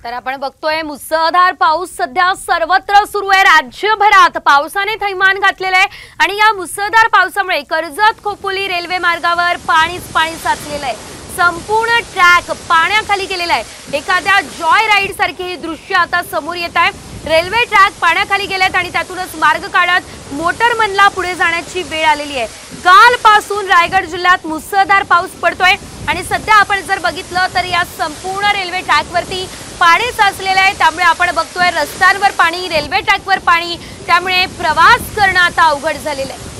तर आपण बघतोय मुसळधार पाऊस सध्या सर्वत्र सुरू आहे। राज्यभरात पावसाने थैमान घातलेले आहे आणि या मुसळधार पावसामुळे कर्जत खोपोली रेल्वे मार्गावर पाणीच पाणी साचलेलं आहे। संपूर्ण ट्रॅक पाण्याखाली गेलेला आहे। एखाद्या जॉय राईड सारखी ही दृश्य आता समोर येत आहे। रेल्वे ट्रॅक पाण्याखाली गेलेत आणि त्यातूनच मार्ग काढत मोटरमनला पुढे जाण्याची वेळ आलेली आहे। कालपासून रायगड जिल्ह्यात मुसळधार पाऊस पडतोय आणि सध्या आपण जर बघितलं तर या संपूर्ण रेल्वे ट्रॅकवरती पाणी साचलेलं आहे। त्यामुळे आपण बघतोय रस्त्यांवर पाणी, रेल्वे ट्रॅकवर पाणी, त्यामुळे प्रवास करणं आता अवघड झालेलं आहे।